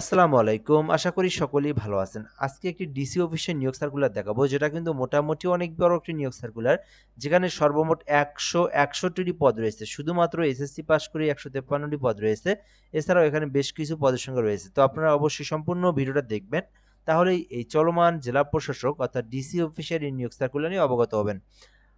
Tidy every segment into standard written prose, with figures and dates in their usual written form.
আসসালামু আলাইকুম। আশা করি সকলেই ভালো আছেন। আজকে একটি ডিসি অফিসের নিয়োগ সার্কুলার দেখাবো, যেটা কিন্তু মোটামুটি অনেক বড় একটি নিয়োগ সার্কুলার। যেখানে সর্বমোট ১৬১টি পদ রয়েছে। শুধুমাত্র এসএসসি পাস করে ১৫৩টি পদ রয়েছে। এছাড়াও এখানে বেশ কিছু পদের সংখ্যা রয়েছে। তো আপনারা অবশ্যই সম্পূর্ণ ভিডিওটা দেখবেন। তাহলেই এই চলমান জেলা প্রশাসক অর্থাৎ ডিসি অফিসের এই নিয়োগ সার্কুলার নিয়ে অবগত হবেন।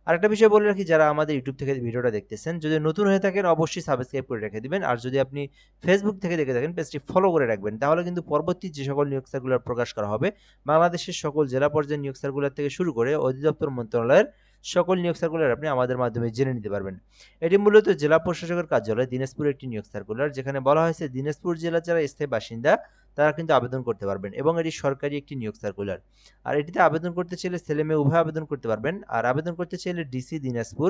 আরেকটা বিষয় বলে রাখি, যারা আমাদের ইউটিউব থেকে ভিডিওটা দেখতেছেন, যদি নতুন হয়ে থাকেন অবশ্যই সাবস্ক্রাইব করে রেখে দিবেন। আর যদি আপনি ফেসবুক থেকে দেখে থাকেন, পেজটি ফলো করে রাখবেন। তাহলে কিন্তু পরবর্তী যে সকল নিয়োগ সার্কুলার প্রকাশ করা হবে, বাংলাদেশের সকল জেলা পর্যায়ের নিয়োগ সার্কুলার থেকে শুরু করে অধিদপ্তর মন্ত্রণালয়ের সকল নিয়োগ সার্কুলার আপনি আমাদের মাধ্যমে জেনে নিতে পারবেন। এটি মূলত জেলা প্রশাসকের কার্যালয় দিনাজপুরের একটি নিয়োগ সার্কুলার, যেখানে বলা হয়েছে দিনাজপুর জেলার যারা স্থায়ী বাসিন্দা তারা কিন্তু আবেদন করতে পারবেন, এবং এটি সরকারি একটি নিয়োগ সার্কুলার। আর এটিতে আবেদন করতে চাইলে ছেলে মেয়ে উভয় আবেদন করতে পারবেন। আর আবেদন করতে চাইলে ডিসি দিনাজপুর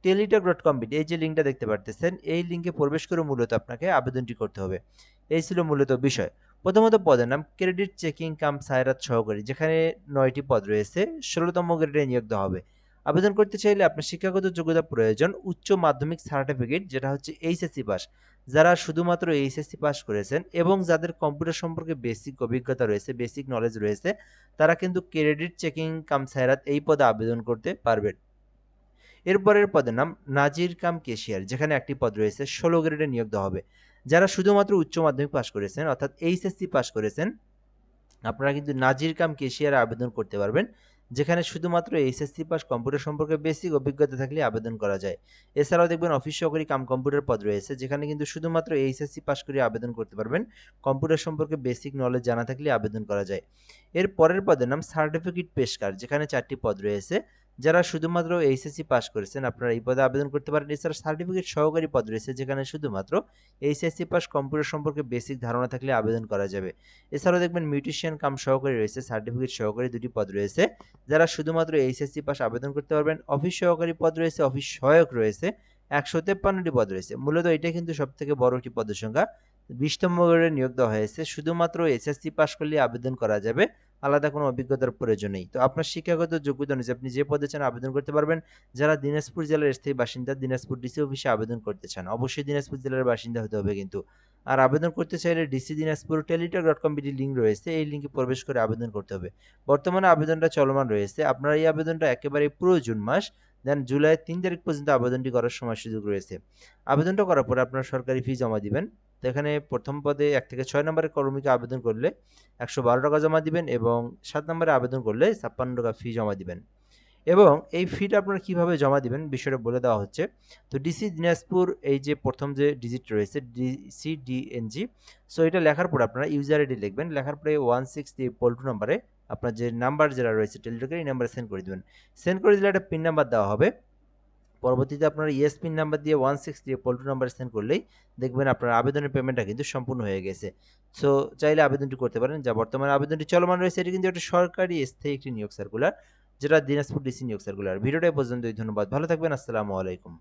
টেলিটক.com এই যে লিঙ্কটা দেখতে পারতেছেন, এই লিঙ্কে প্রবেশ করে মূলত আপনাকে আবেদনটি করতে হবে। এই ছিল মূলত বিষয়। প্রথমত পদের নাম ক্রেডিট চেকিং কাম সায়রাত সহকারী, যেখানে ৯টি পদ রয়েছে। ১৬তম গ্রেডে নিয়োগ দেওয়া হবে। আবেদন করতে চাইলে আপনার শিক্ষাগত যোগ্যতা প্রয়োজন উচ্চ মাধ্যমিক সার্টিফিকেট, যেটা হচ্ছে এইচএসসি পাস। যারা শুধুমাত্র এইচএসসি পাস করেছেন এবং যাদের কম্পিউটার সম্পর্কে বেসিক অভিজ্ঞতা রয়েছে, বেসিক নলেজ রয়েছে, তারা কিন্তু ক্রেডিট চেকিং কাম সায়রাত এই পদে আবেদন করতে পারবেন। এরপরের পদের নাম নাজির কাম কেশিয়ার, যেখানে একটি পদ রয়েছে। ১৬ গ্রেডে নিয়োগ দেওয়া হবে। যারা শুধুমাত্র উচ্চ মাধ্যমিক পাস করেছেন অর্থাৎ এইচএসসি পাস করেছেন, আপনারা কিন্তু নাজির কাম কেশিয়ারে আবেদন করতে পারবেন, যেখানে শুধুমাত্র এইচএসসি পাস কম্পিউটার সম্পর্কে বেসিক অভিজ্ঞতা থাকলে আবেদন করা যায়। এছাড়াও দেখবেন অফিস সহকারী কাম কম্পিউটার পদ রয়েছে, যেখানে কিন্তু শুধুমাত্র এইচএসসি পাস করে আবেদন করতে পারবেন। কম্পিউটার সম্পর্কে বেসিক নলেজ জানা থাকলে আবেদন করা যায়। এর পরের পদের নাম সার্টিফিকেট পেশকার, যেখানে ৪টি পদ রয়েছে। যারা শুধুমাত্র এইচএসসি পাস করেছেন আপনারা এই পদে আবেদন করতে পারেন। এছাড়া সার্টিফিকেট সহকারী পদ রয়েছে, যেখানে শুধুমাত্র এইচএসসি পাস কম্পিউটার সম্পর্কে বেসিক ধারণা থাকলে আবেদন করা যাবে। এছাড়াও দেখবেন মিউটিশিয়ান কাম সহকারী রয়েছে, সার্টিফিকেট সহকারী ২টি পদ রয়েছে। যারা শুধুমাত্র এইচএসসি পাস আবেদন করতে পারবেন। অফিস সহকারী পদ রয়েছে, অফিস সহায়ক রয়েছে, ১৫৩টি পদ রয়েছে। মূলত এটা কিন্তু সবথেকে বড় একটি পদের সংখ্যা। ২০তম গ্রেডে নিয়োগ দেওয়া হয়েছে। শুধুমাত্র এসএসসি পাস করলে আবেদন করা যাবে। আলাদা কোনো অভিজ্ঞতার প্রয়োজন নেই। তো আপনার শিক্ষাগত যোগ্যতা অনুযায়ী আপনি যে পদে চান আবেদন করতে পারবেন। যারা দিনাজপুর জেলার স্থায়ী বাসিন্দা, দিনাজপুর ডিসি অফিসে আবেদন করতে চান, অবশ্যই দিনাজপুর জেলার বাসিন্দা হতে হবে কিন্তু। আর আবেদন করতে চাইলে ডিসি দিনাজপুর টেলিটক.com এর লিঙ্ক রয়েছে, এই লিঙ্কে প্রবেশ করে আবেদন করতে হবে। বর্তমানে আবেদনটা চলমান রয়েছে। আপনারা এই আবেদনটা একেবারে পুরো জুন মাস, দেন জুলাইয়ের ৩ তারিখ পর্যন্ত আবেদনটি করার সময় সুযোগ রয়েছে। আবেদনটা করার পরে আপনারা সরকারি ফি জমা দিবেন। তো এখানে প্রথম পদে ১ থেকে ৬ নম্বরের কর্মীকে আবেদন করলে ৳১১২ জমা দিবেন, এবং ৭ নম্বরে আবেদন করলে ৳৫৬ ফি জমা দিবেন। এবং এই ফিটা আপনারা কিভাবে জমা দিবেন বিষয়টা বলে দেওয়া হচ্ছে। তো ডিসি দিনাজপুর এই যে প্রথম যে ডিজিট রয়েছে ডিসিডিএনজি, সো এটা লেখার পরে আপনারা ইউজার আইডি লিখবেন। লেখার পরে 16 দিয়ে পল্টু নাম্বারে আপনার যে নাম্বার যেটা রয়েছে টেলিটকের, এই নাম্বারে সেন্ড করে দিবেন। সেন্ড করে দিলে একটা পিন নাম্বার দেওয়া হবে। পরবর্তীতে আপনারা ইয়েস পিন নাম্বার দিয়ে 16 দিয়ে পল্টু নাম্বারে সেন্ড করলেই দেখবেন আপনার আবেদনের পেমেন্টটা কিন্তু সম্পূর্ণ হয়ে গেছে। সো চাইলে আবেদনটি করতে পারেন। যা বর্তমানে আবেদনটি চলমান রয়েছে, এটি কিন্তু একটা সরকারি স্থায়ী একটি নিয়োগ সার্কুলার, যেটা দিনাজপুর ডিসি নিয়োগ সার্কুলার। ভিডিওটা এ পর্যন্তই। ধন্যবাদ। ভালো থাকবেন। আসসালামু আলাইকুম।